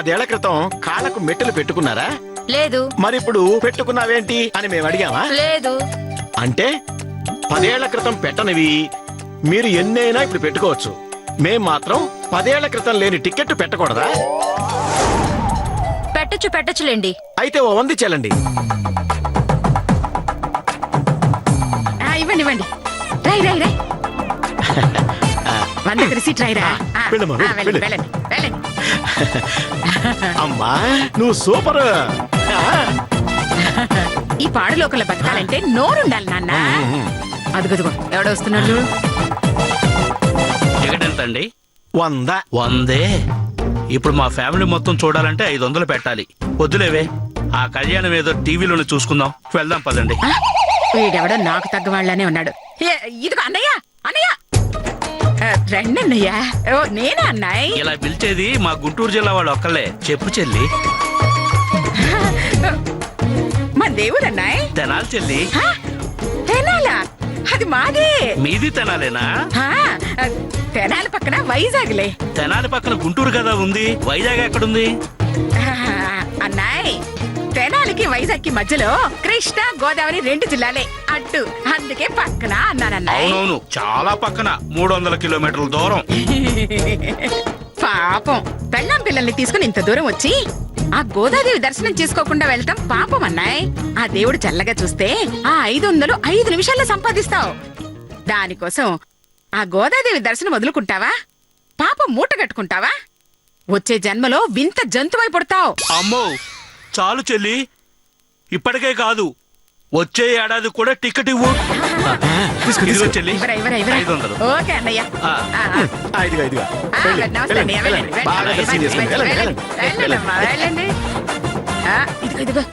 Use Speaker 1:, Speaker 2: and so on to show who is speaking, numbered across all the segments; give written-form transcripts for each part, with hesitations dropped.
Speaker 1: 10 ఏళ్ల క్రితం కాళ్ళకు మెట్టెలు పెట్టుకున్నారా?
Speaker 2: లేదు.
Speaker 1: మరిప్పుడు పెట్టుకున్నావేంటి అని మేము అడిగామా?
Speaker 2: లేదు.
Speaker 1: అంటే 10 ఏళ్ల క్రితం పెట్టనివి మీరు ఎన్నైనా ఇప్పుడు పెట్టుకోవచ్చు. మేం మాత్రం 10 ఏళ్ల క్రితం లేని టికెట్ పెట్టకూడదా?
Speaker 2: పెట్టచ్చులేండి.
Speaker 1: అయితే ఓ 100 చెల్లండి.
Speaker 2: ఇవ్వండి. రై 100 రిసీట్ రాయిరా. వెళ్ళండి.
Speaker 1: అమ్మా నువ్వు సూపర్.
Speaker 2: ఈ పాడు లోకల్లో బతకాలంటే నోరుండాలి నాన్న. అదుగదుగో ఎవడో వస్తున్నాడు.
Speaker 3: టికెట్ ఎంత అండి?
Speaker 1: 100.
Speaker 3: 100. ఇప్పుడు మా ఫ్యామిలీ మొత్తం చూడాలంటే 500 పెట్టాలి. వద్దులేవే, ఆ కళ్యాణం ఏదో టీవీలోనే చూసుకుందాం. వెళ్దాం పదండి.
Speaker 2: వీడెవడో నాకు తగ్గవాళ్ళనే ఉన్నాడు. ఇదిగో అన్నయ్య రండి అన్నయ్య. ఓ నేనా అన్నాయ్?
Speaker 3: ఇలా పిలిచేది మా గుంటూరు జిల్లా వాళ్ళు ఒక్కళ్ళే. చెప్పు చెల్లి.
Speaker 2: మా దేవుడు అన్నాయ్.
Speaker 3: తెనాలి చెల్లి.
Speaker 2: తెనాలా? అది మాదే.
Speaker 3: మీది తెనాలేనా?
Speaker 2: తెనాలి పక్కన వైజాగ్లే.
Speaker 3: తెనాలి పక్కన గుంటూరు కదా ఉంది. వైజాగ్ ఎక్కడుంది?
Speaker 2: అన్నాయ్ తెనాలికి వైజాగ్ కి మధ్యలో కృష్ణా గోదావరి 2 జిల్లాలే అడ్డు. అందుకే పక్కన అన్నానన్నా.
Speaker 3: అవునవును, చాలా పక్కన. 300 కిలోమీటర్ల దూరం.
Speaker 2: పాపం పెళ్ళాం పిల్లల్ని తీసుకుని ఇంత దూరం వచ్చి ఆ గోదాదేవి దర్శనం చేసుకోకుండా వెళ్తాం పాపం అన్నాయ్. ఆ దేవుడు చల్లగా చూస్తే ఆ 500 5 నిమిషాల్లో సంపాదిస్తావు. దానికోసం ఆ గోదాదేవి దర్శనం వదులుకుంటావా? పాపం మూట కట్టుకుంటావా? వచ్చే జన్మలో వింత జంతువై పుడతావు.
Speaker 3: అమ్మో చాలు చెల్లి, ఇప్పటికే కాదు వచ్చే ఏడాది కూడా టికెట్ ఇవ్వు. ఇదిగో చెల్లి 500.
Speaker 2: ఓకే అన్నయ్య.
Speaker 1: ఇదిగో.
Speaker 2: నమస్తే అన్నయ్య. వెళ్ళండి. ఇదిగో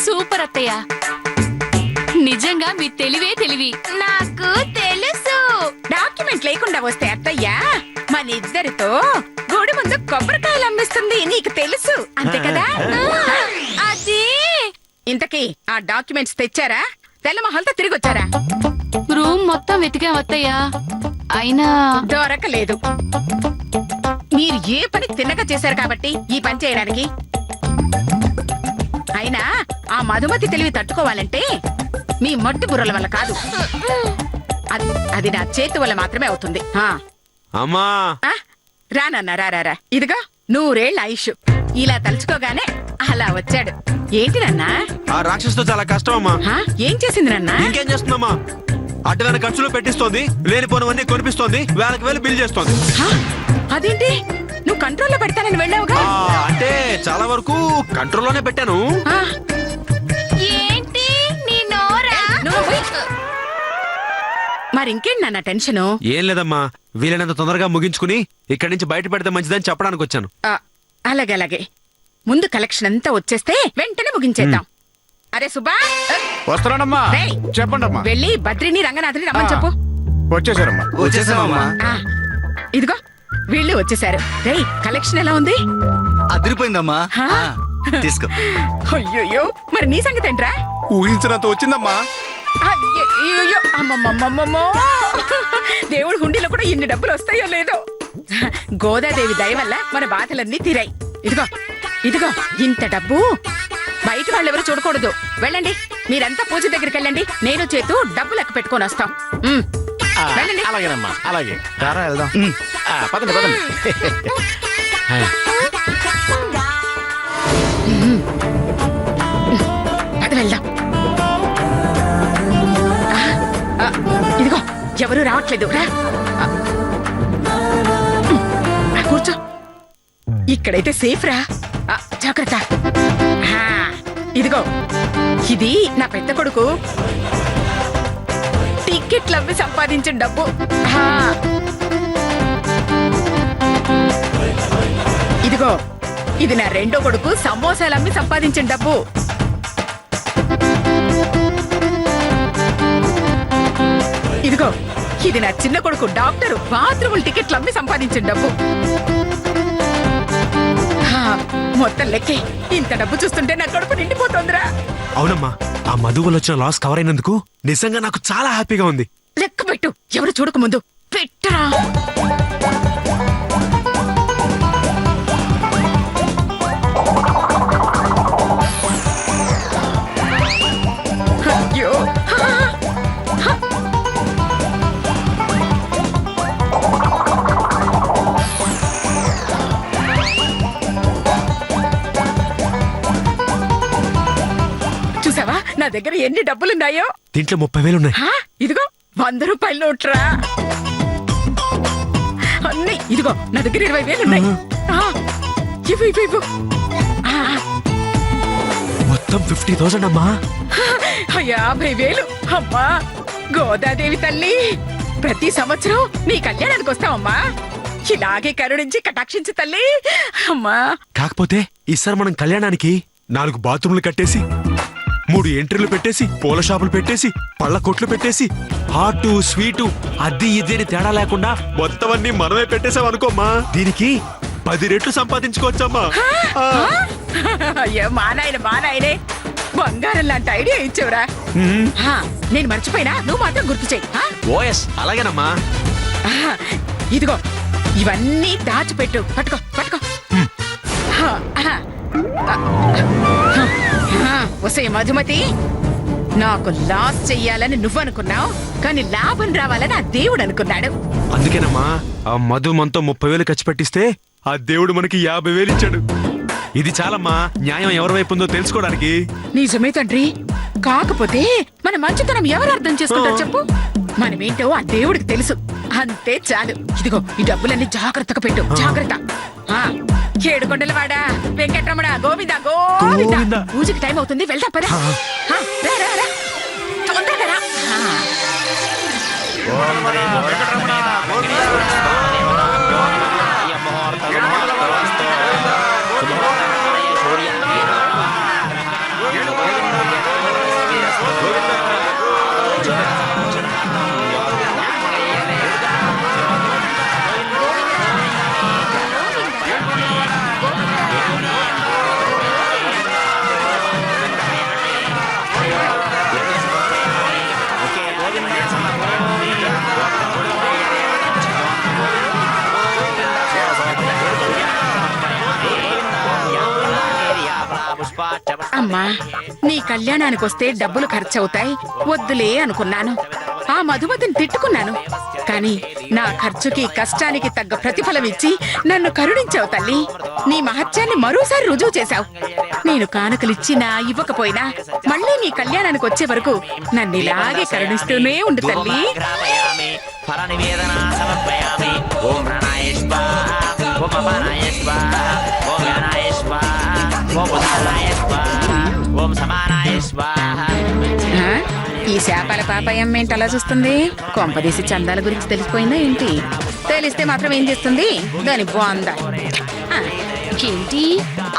Speaker 4: సూపర్ అత్తయ్య, నిజంగా మీ తెలివే తెలివి.
Speaker 2: నాకు తెలుసు. డాక్యుమెంట్ లేకుండా వస్తే అత్తయ్య మన ఇద్దరితో గుడి ముందు కొబ్బరికాయలు అమ్మిస్తుంది. నీకు తెలుసు అంతే కదా?
Speaker 4: అది
Speaker 2: ఇంతకీ ఆ డాక్యుమెంట్స్ తెచ్చారా? తెల్లమహల్తో తిరిగి వచ్చారా?
Speaker 4: రూమ్ మొత్తం వెతికాం అత్తయ్య, అయినా
Speaker 2: దొరకలేదు. మీరు ఏ పని తిన్నగా చేశారు కాబట్టి ఈ పని చేయడానికి. అయినా ఆ మధుమతి తెలివి తట్టుకోవాలంటే మీ మొట్టి బుర్రల వల్ల కాదు, అది నా చేతి వల్ల మాత్రమే అవుతుంది.
Speaker 5: అమ్మా
Speaker 2: రానన్నా రా. ఇదిగో 100 ఏళ్ల ఆయుష్. ఇలా తలుచుకోగానే అలా వచ్చాడు. ఏంటి నన్నా?
Speaker 5: ఆ రాక్షసుతో చాలా కష్టం అమ్మా.
Speaker 2: ఏం చేసింది నన్నా?
Speaker 5: ఇంకేం చేస్తుందమ్మా? అడ్డమైన ఖర్చులు పెట్టిస్తోంది, లేనిపోనివన్నీ కొనిపిస్తోంది, వేలకు బిల్ చేస్తోంది.
Speaker 2: అదేంటి నువ్వు కంట్రోల్లో పెడతానని వెళ్ళావుగా?
Speaker 5: అంటే చాలా వరకు కంట్రోల్లోనే పెట్టాను.
Speaker 4: ఏంటి నీ నోరా?
Speaker 2: మరింకేంటి నాన్న టెన్షను?
Speaker 5: ఏం లేదమ్మా, వీలైనంత తొందరగా ముగించుకుని ఇక్కడి నుంచి బయట పెడితే మంచిదని చెప్పడానికి వచ్చాను.
Speaker 2: అలాగే ముందు కలెక్షన్ అంతా వచ్చేస్తే వెంటనే ముగించేద్దాం. అరే సుబ్బా,
Speaker 1: వస్తున్నానమ్మా. చెప్పండమ్మా.
Speaker 2: వెళ్ళి బద్రిని రంగనాథుని రమ్మని చెప్పు.
Speaker 1: వచ్చేసారమ్మా.
Speaker 2: ఇదిగో వీళ్ళు వచ్చేసారు. రేయ్ కలెక్షన్ ఎలా ఉంది?
Speaker 6: అదిరిపోయిందమ్మా. తీసుకో.
Speaker 2: అయ్యో మరి నీ సంగతి ఏంట్రా?
Speaker 1: ఊహించినంత వచ్చిందమ్మా.
Speaker 2: అయ్యో అమ్మమ్మమ్మమ్మో, దేవుడి హుండీలో కూడా ఇన్ని డబ్బులు వస్తాయో లేదో. గోదాదేవి దయ వల్ల మన బాధలన్నీ తీరాయి. ఇదిగో ఇంత డబ్బు బయట వాళ్ళెవరు చూడకూడదు. వెళ్ళండి, మీరంతా పూజ దగ్గరికి వెళ్ళండి. నేను చేతు డబ్బు లెక్క పెట్టుకొని వస్తాం. వెళ్ళండి.
Speaker 1: అలాగేనమ్మా, అలాగే. వెళ్దాం. పదండి.
Speaker 2: అది వెళ్దాం. ఇదిగో ఎవరు రావట్లేదు. కూర్చో. ఇక్కడైతే సేఫ్ రా. జాగ్రత్త. ఇదిగో ఇది నా పెద్ద కొడుకు టికెట్లు అమ్మి సంపాదించిన డబ్బు. ఇదిగో ఇది నా రెండో కొడుకు సమోసాలు అమ్మి సంపాదించిన డబ్బు. ఇదిగో ఇది నా చిన్న కొడుకు డాక్టర్ బాత్రూముల టికెట్లు అమ్మి సంపాదించిన డబ్బు. హా, మొత్తం లెక్కే. ఇంత డబ్బు చూస్తుంటే నా కడుపు నిండిపోతోందిరా.
Speaker 5: అవునమ్మా, ఆ మధు వల్ల వచ్చిన లాస్ కవర్ అయినందుకు నిజంగా నాకు చాలా హ్యాపీగా ఉంది.
Speaker 2: లెక్క పెట్టు, ఎవరు చూడక ముందు పెట్టరా. అయ్యో, చూసావా నా దగ్గర ఎన్ని డబ్బులున్నాయో.
Speaker 5: దీంట్లో 30,000 ఉన్నాయి.
Speaker 2: హా, ఇదిగో 100 రూపాయల నోట్రా. అన్నీ ఇదిగో నా దగ్గర 20,000 ఉన్నాయి. ఆ, ఇవ్వు ఇవ్వు ఇవ్వు. ఆ,
Speaker 5: మొత్తం 50,000 అమ్మా.
Speaker 2: 50,000. అమ్మా గోదాదేవి తల్లి, ప్రతి సంవత్సరం నీ కళ్యాణానికి వస్తావమ్మా. ఇలాగే కరుణించి కటాక్షించు తల్లి. అమ్మా
Speaker 5: కాకపోతే ఈసారి మనం కళ్యాణానికి 4 బాత్రూమ్లు కట్టేసి 3 ఎంట్రీలు పెట్టేసి పూల షాపులు పెట్టేసి పళ్ళ కొట్లు పెట్టేసి హాటు స్వీటు అది ఇది అని తేడా లేకుండా మొత్తం అన్ని మనమే పెట్టేసాం అనుకోమ్మా. దీనికి 10 రెట్లు సంపాదించుకోవచ్చమ్మా.
Speaker 2: అయ్యో మా నాయనే బంగారం లాంటి ఐడియా ఇచ్చావురా. ఆ, నేను మర్చిపోయినా నువ్వు మాత్రం గుర్తు చెయ్యి. ఆ?
Speaker 5: ఓఎస్ అలాగేనమ్మా.
Speaker 2: ఆ, ఇదిగో ఇవన్నీ దాచిపెట్టు. పట్టుకో పట్టుకో. ఆ, ఆ, ఆ, ఒసే మధుమతి, నాకు లాస్ చెయ్యాలని నువ్వు అనుకున్నావు, కానీ లాభం రావాలని ఆ దేవుడు అనుకున్నాడు.
Speaker 5: అందుకేనమ్మా ఆ మధు మనతో 30,000 ఖర్చు పెట్టిస్తే ఆ దేవుడు మనకి 50,000 ఇచ్చాడు. ఇది చాలమ్మా, న్యాయం ఎవరి వైపు ఉందో తెలుసుకోవడానికి.
Speaker 2: నిజమే తండ్రి, కాకపోతే మన మంచితనం ఎవరు అర్థం చేసుకుంటారు చెప్పు. మనమేంటో ఆ దేవుడికి తెలుసు, అంతే చాలు. ఇదిగో ఈ డబ్బులన్నీ జాగ్రత్తగా పెట్టు, జాగ్రత్త. ఆ, ఏడుకొండలవాడా, వెంకటరమణ, గోవింద గోవింద.
Speaker 5: గోవింద.
Speaker 2: పూజకి టైం అవుతుంది, వెళ్దాం పద. ఆ, రా, రా, రా. తొందరగా రా. ఆ. అమ్మా, నీ కళ్యాణానికి వస్తే డబ్బులు ఖర్చవుతాయి, వద్దులే అనుకున్నాను. ఆ మధుమతిని తిట్టుకున్నాను, కానీ నా ఖర్చుకి కష్టానికి తగ్గ ప్రతిఫలం ఇచ్చి నన్ను కరుణించావు తల్లి. నీ మహత్యాన్ని మరోసారి రుజువు చేశావు. నేను కానుకలిచ్చినా ఇవ్వకపోయినా మళ్ళీ నీ కళ్యాణానికి వచ్చే వరకు నన్ను ఇలాగే కరుణిస్తూనే ఉండు తల్లి. ఆ? ఈ శాపాల పాపాయం ఏంటి అలా చూస్తుంది? కొంపదీసి చందాల గురించి తెలిసిపోయిందా ఏంటి? తెలిస్తే మాత్రం ఏం చేస్తుంది దాని బాందా.
Speaker 4: ఏంటి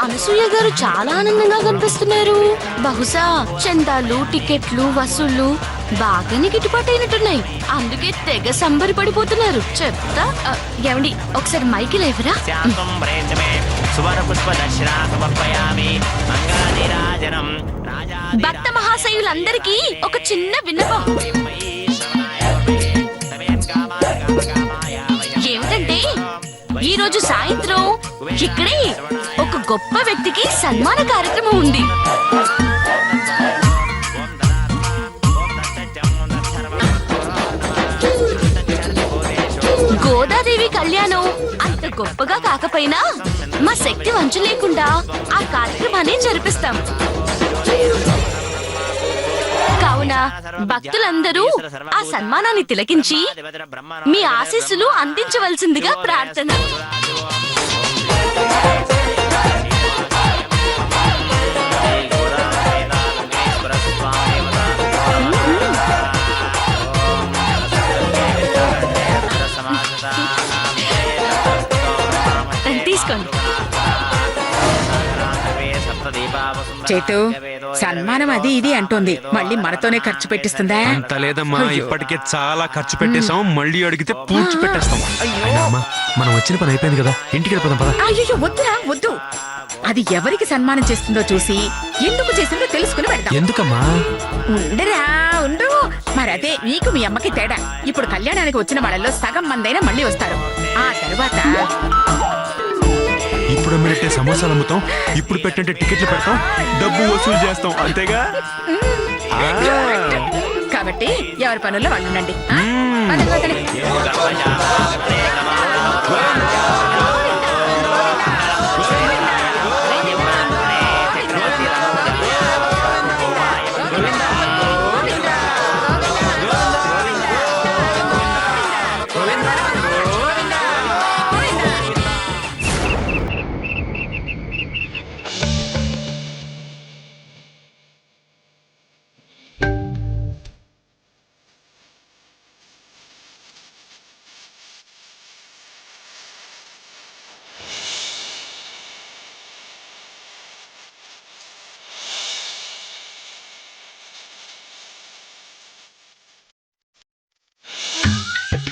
Speaker 4: అనసూయ గారు చాలా ఆనందంగా కనిపిస్తున్నారు. బహుశా చందాలు టికెట్లు వసూళ్లు బాగానే గిట్టుబాటు అయినట్టున్నాయి, అందుకే తెగ సంబరపడిపోతున్నారు. చెప్తా. ఏమండి ఒకసారి మైకి లేవరా? భక్త మహాశయులందరికీ ఒక చిన్న విన్నపం. ఏమిటంటే ఈ రోజు సాయంత్రం ఇక్కడే ఒక గొప్ప వ్యక్తికి సన్మాన కార్యక్రమం ఉంది. గోదాదేవి కళ్యాణం అంత గొప్పగా కాకపోయినా మా శక్తి వంచు లేకుండా ఆ కార్యక్రమాన్ని జరిపిస్తాం. కావున భక్తులందరూ ఆ సన్మానాన్ని తిలకించి మీ ఆశీస్సులు అందించవలసిందిగా ప్రార్థన. తీసుకోండి.
Speaker 2: చేతు సన్మానం అది ఇది అంటోంది, మళ్ళీ మనతోనే ఖర్చు పెట్టిస్తుందా?
Speaker 5: అంత లేదమ్మా,
Speaker 2: అయ్యో.
Speaker 5: ఇప్పటికే చాలా ఖర్చు పెట్టేశాం, మళ్ళీ అడిగితే పూడ్చి పెట్టేస్తాం. అయినా అమ్మా, మనం వచ్చిన పని అయిపోయింది కదా, ఇంటికి వెళ్ళిపోదాం పద.
Speaker 2: అయ్యో వద్దురా వద్దు, అది ఎవరికి సన్మానం చేస్తుందో చూసి ఎందుకు చేసిందో తెలుసుకుని పెడదాం.
Speaker 5: ఎందుకమ్మా?
Speaker 2: ఉండరా ఉండు, మరదే నీకు మీ అమ్మకి తేడా. ఇప్పుడు కళ్యాణానికి వచ్చిన వాళ్ళలో సగం మందైనా మళ్ళీ వస్తారు. ఆ తర్వాత
Speaker 5: ఇప్పుడు అమ్మినట్టే సమోసాలు అమ్ముతాం, ఇప్పుడు పెట్టంటే టికెట్లు పెడతాం, డబ్బు వసూలు చేస్తాం, అంతేగా? ఆ.
Speaker 2: కాబట్టి ఎవరి పనుల్లో వాళ్ళు ఉండండి. ఆ? పదండి, పదండి.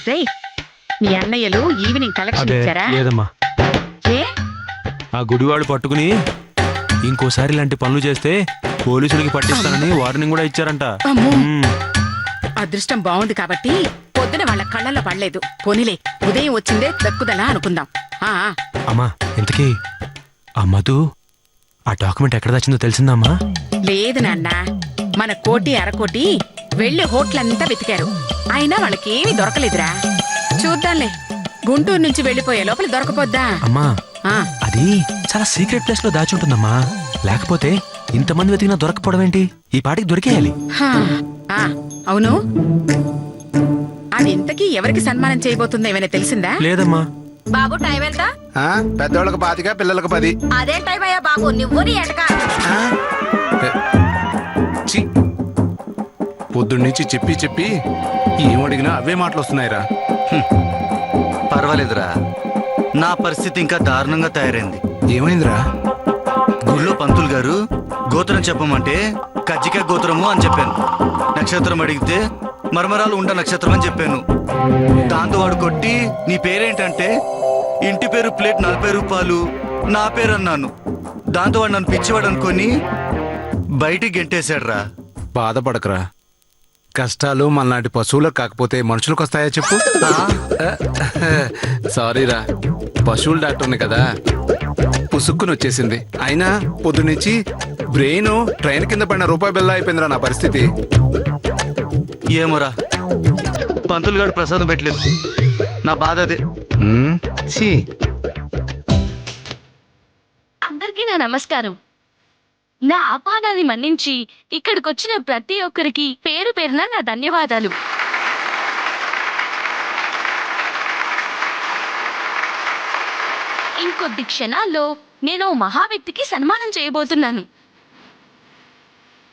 Speaker 2: రేయ్, మీ అన్నయ్యలు ఈవినింగ్ కలెక్షన్
Speaker 5: అదే
Speaker 2: ఇచ్చారా?
Speaker 5: లేదమ్మా,
Speaker 2: ఏ?
Speaker 5: ఆ గుడివాడు పట్టుకుని ఇంకోసారి ఇలాంటి పనులు చేస్తే పోలీసులకి పట్టిస్తానని వార్నింగ్ కూడా ఇచ్చారంట.
Speaker 2: అమ్మో.
Speaker 5: మ్మ్.
Speaker 2: అదృష్టం బాగుంది కాబట్టి పొద్దున వాళ్ళ కళ్ళల్లో పడలేదు. పోనీలే, ఉదయం వచ్చిందే దక్కుదలా అనుకుందాం. ఆ
Speaker 5: అమ్మా, ఇంతకీ ఆ మధు ఆ డాక్యుమెంట్ ఎక్కడ దాచిందో తెలిసిందమ్మా?
Speaker 2: లేదు నాన్న, మన కోటి అరకోటి వెళ్లి హోటలంతా వెతికారు, అయినా వాళ్ళకేమీ దొరకలేదురా. చూద్దాంలే, గుంటూరు నుంచి వెళ్లిపోయే లోపల దొరకపోద్దా?
Speaker 5: అమ్మా,
Speaker 2: ఆ,
Speaker 5: అది చాలా సీక్రెట్ ప్లేస్ లో దాచి ఉంటుందమ్మా. లేకపోతే ఇంతమంది వెతికినా దొరకపోవడం ఏంటి? ఈ పాటికి దొరికేయాలి.
Speaker 2: హా, ఆ, అవును, అది ఇంతకీ ఎవరికి సన్మానం చేయబోతుందో ఏమైనా తెలిసిందా?
Speaker 5: లేదమ్మా.
Speaker 4: బాబు టైం ఎంత?
Speaker 1: పెద్దోళ్ళకి 25, పిల్లలకు 10.
Speaker 4: అదే టైం అయ్యా బాబు, నువ్వు నీ ఎటక.
Speaker 7: పొద్దున్నుంచి చెప్పి చెప్పి ఏమడిగినా అవే మాటలు వస్తున్నాయిరా.
Speaker 6: పర్వాలేదురా, నా పరిస్థితి ఇంకా దారుణంగా తయారైంది.
Speaker 7: ఏమైందిరా?
Speaker 6: గుళ్ళో పంతులు గారు గోత్రం చెప్పమంటే కజ్జికాయ గోత్రము అని చెప్పాను. నక్షత్రం అడిగితే మర్మరాలు ఉండ నక్షత్రం అని చెప్పాను. దాంతో వాడు కొట్టి నీ పేరేంటంటే ఇంటి పేరు ప్లేట్ 40 రూపాయలు, నా పేరు అన్నాను. దాంతో వాడు నన్ను పిచ్చివాడు అనుకొని బయటికి గెంటేశాడ్రా.
Speaker 7: బాధపడకరా, కష్టాలు మనలాంటి పశువులకు కాకపోతే మనుషులకు వస్తాయా చెప్పు? సారీరా, పశువుల డాక్టర్ని కదా, పుసుక్కుని వచ్చేసింది. అయినా పొద్దున్నుంచి బ్రెయిన్ ట్రైన్ కింద పడిన రూపాయి బిల్ల అయిపోయిందిరా నా పరిస్థితి.
Speaker 6: ఏమోరా, పంతులు గారు ప్రసాదం పెట్టలేదు. నా బాధ అదే.
Speaker 7: ఛీ,
Speaker 4: అందరికీ నా నమస్కారం. నా అపానాన్ని మన్నించి ఇక్కడికొచ్చిన ప్రతి ఒక్కరికి పేరు పేరున నా ధన్యవాదాలు. ఇంకొద్ది క్షణాల్లో నేను ఓ మహా వ్యక్తికి సన్మానం చేయబోతున్నాను.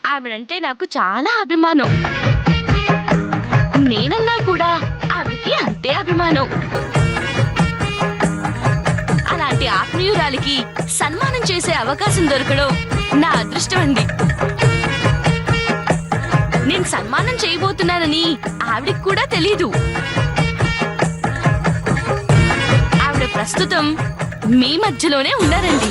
Speaker 4: ఆవిడంటే నాకు చాలా అభిమానం. నేనన్నా కూడా ఆవిడకి అంతే అభిమానం. అలాంటి ఆత్మీయురాలికి సన్మానం చేసే అవకాశం దొరకడం నా అదృష్టం అండి. నేను సన్మానం చేయబోతున్నానని ఆవిడకి కూడా తెలీదు. ఆవిడ ప్రస్తుతం మీ మధ్యలోనే ఉన్నారండి.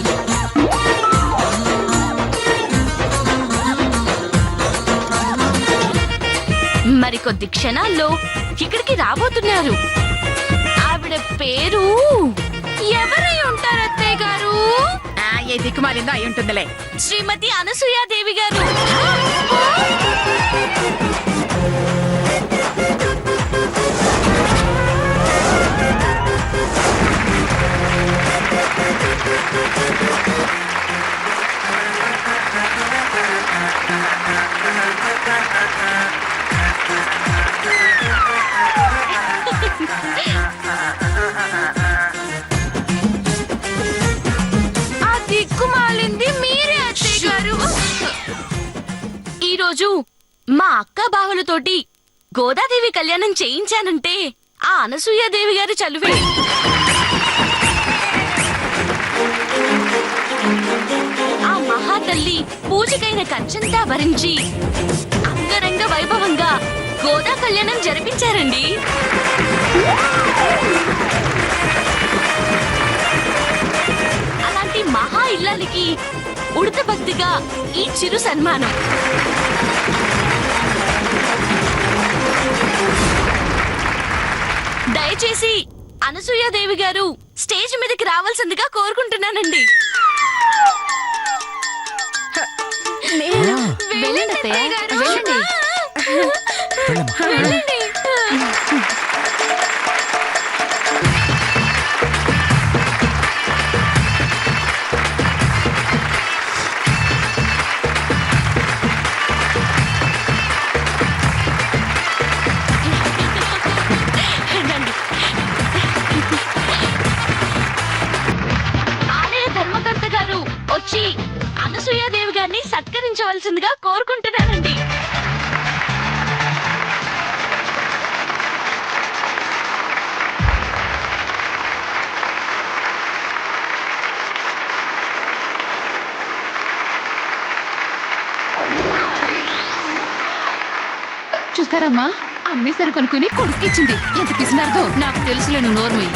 Speaker 4: మరికొద్ది క్షణాల్లో ఇక్కడికి రాబోతున్నారు. ఆవిడ పేరు ఎవరై ఉంటారు అత్తయ్య గారు?
Speaker 2: ఆ, ఏ దిక్కుమాలిందో అయి ఉంటుందిలే.
Speaker 4: శ్రీమతి అనసూయాదేవి గారు. ఆ దిక్కుమాలింది మీరే అత్తయ్య గారు. ఈరోజు మా అక్క బావలతోటి గోదాదేవి కళ్యాణం చేయించానంటే ఆ అనసూయాదేవి గారి చలువే. ఆ మహాతల్లి చేసి పూజకైన ఖర్చంతా భరించి అంగరంగ వైభవంగా గోదా కళ్యాణం జరిపించారండి. అలాంటి మహా ఇల్లాలికి ఉడత భక్తిగా ఈ చిరు సన్మానం. దయచేసి అనసూయాదేవి గారు స్టేజ్ మీదకి రావాల్సిందిగా కోరుకుంటున్నానండి. వెళ్ళండి అత్తయ్య, వెళ్ళండి. వెళ్ళండి. ఆలయ ధర్మకర్త గారు వచ్చి అనసూయాదేవి గారిని సత్కరించవలసిందిగా కోరుకుంటున్నానండి.
Speaker 8: చూస్తారమ్మా, అమ్మే సరుకొనుకుని కొడుకిచ్చింది. ఎంత పిసినారదో నాకు తెలుసులే, నువ్వు నోర్మయ్యి.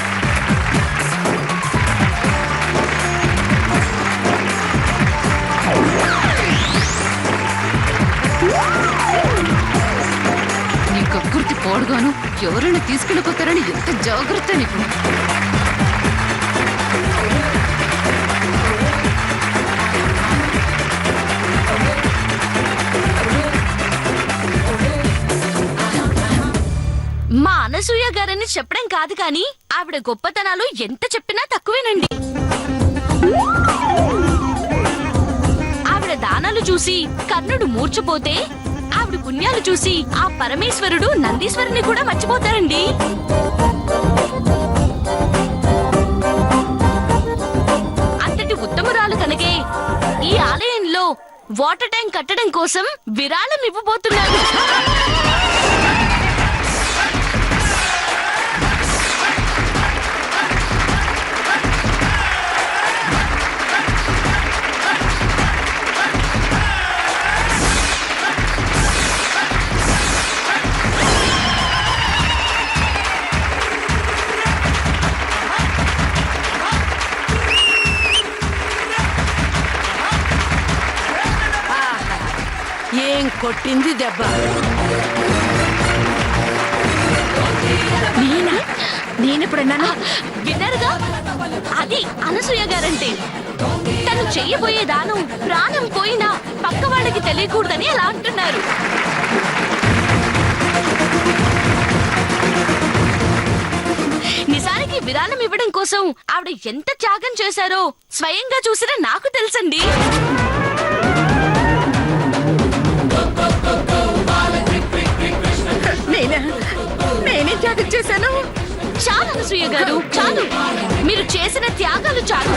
Speaker 8: నీ కక్కుర్తి పోడుగాను ఎవరైనా తీసుకెళ్ళిపోతారని ఎంత జాగ్రత్త నీకు.
Speaker 4: మా అనసూయ గారని చెప్పడం కాదు కానీ ఆవిడ గొప్పతనాలు ఎంత చెప్పినా తక్కువేనండి. ఆవిడ దానాలు చూసి కర్ణుడు మూర్ఛపోతే ఆవిడ పుణ్యాలు చూసి ఆ పరమేశ్వరుడు నందీశ్వరుని కూడా మర్చిపోతారండి. అంతటి ఉత్తమురాలు కనుకే ఈ ఆలయంలో వాటర్ ట్యాంక్ కట్టడం కోసం విరాళం ఇవ్వబోతున్నారు.
Speaker 2: ఏం కొట్టింది దెబ్బ! నేనెప్పుడన్నాను?
Speaker 4: విన్నారుగా, అది అనసూయ గారంటే. తను చెయ్యబోయే దానం ప్రాణం పోయినా పక్క వాళ్ళకి తెలియకూడదని అలా అంటున్నారు. నిజానికి విరాళం ఇవ్వడం కోసం ఆవిడ ఎంత త్యాగం చేశారో స్వయంగా చూసిన నాకు తెలుసండి.
Speaker 2: నేనే త్యాగం చేశాను.
Speaker 4: చాలు అనసూయ గారు, చాలు. మీరు చేసిన త్యాగాలు చాలు.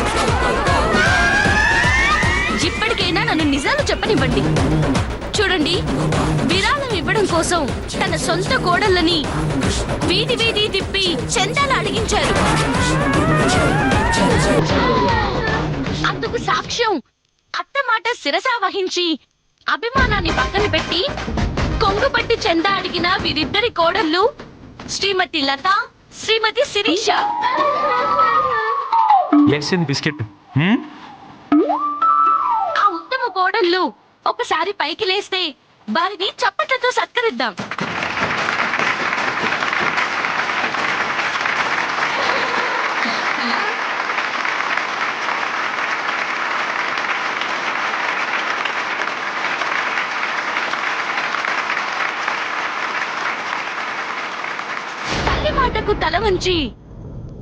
Speaker 4: ఇప్పటికైనా నన్ను నిజాలు చెప్పనివ్వండి. చూడండి, విరాళం ఇవ్వడం కోసం తన సొంత కోడళ్ళని వీధి వీధి తిప్పి చందాలు అడిగించారు. అందుకు సాక్ష్యం అత్త మాట శిరసా వహించి అభిమానాన్ని పక్కన పెట్టి కొంగుపట్టి చందా అడిగిన వీరిద్దరి కోడళ్ళు శ్రీమతి లత, శ్రీమతి శిరీష.
Speaker 5: బిస్కెట్.
Speaker 4: ఆ ఉత్తమ కోడళ్ళు ఒకసారి పైకి లేస్తే వారిని చప్పట్లతో సత్కరిద్దాం. తల్లి మాటకు తల వంచి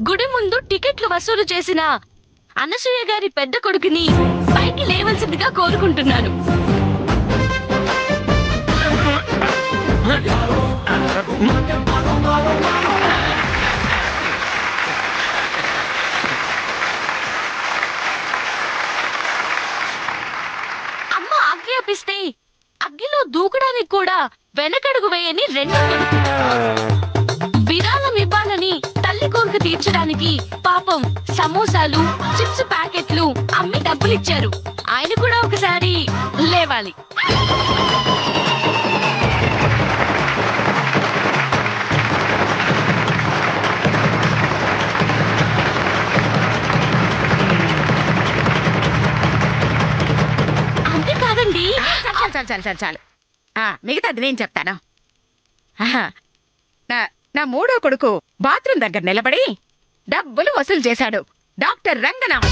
Speaker 4: గుడి ముందు టికెట్లు వసూలు చేసిన అనసూయ గారి పెద్ద కొడుకుని పైకి లేవలసిందిగా కోరుకుంటున్నాను. అమ్మ ఆజ్ఞాపిస్తే అగ్గిలో దూకడానికి కూడా వెనకడుగు వేయని రెండు విరాళం ఇవ్వాలని తల్లి కోరిక తీర్చడానికి పాపం సమోసాలు చిప్స్ ప్యాకెట్లు అమ్మి డబ్బులు ఇచ్చారు. ఆయన కూడా ఒకసారి లేవాలి. అంతే కాదండి.
Speaker 2: చాలు చాలు చాలు చాలు చాలు. మిగతాది నేను చెప్తాను. ఆహా, నా మూడో కొడుకు బాత్రూమ్ దగ్గర నిలబడి డబ్బులు వసూలు చేశాడు. డాక్టర్ రంగనాథ్.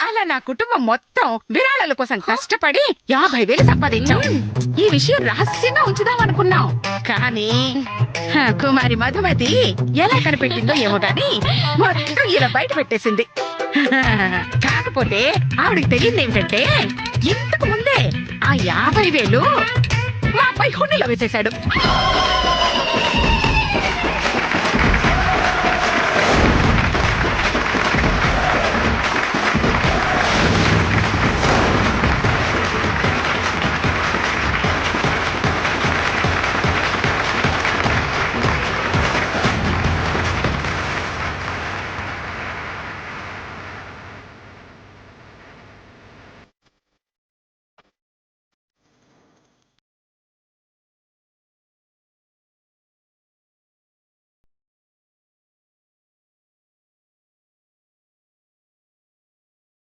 Speaker 2: అలా నా కుటుంబం మొత్తం విరాళాల కోసం కష్టపడి 50,000 సంపాదించాం. ఈ విషయం రహస్యంగా ఉంచుదాం అనుకున్నాం, కానీ కుమారి మధుమతి ఎలా కనిపెట్టిందో ఏమో గాని మొత్తం ఇలా బయట పెట్టేసింది. కాకపోతే ఆవిడకి తెలియదు ఏమిటంటే ఇంతకు ముందే ఆ 50,000 మా అబ్బాయి హుండీలో వేసేశాడు.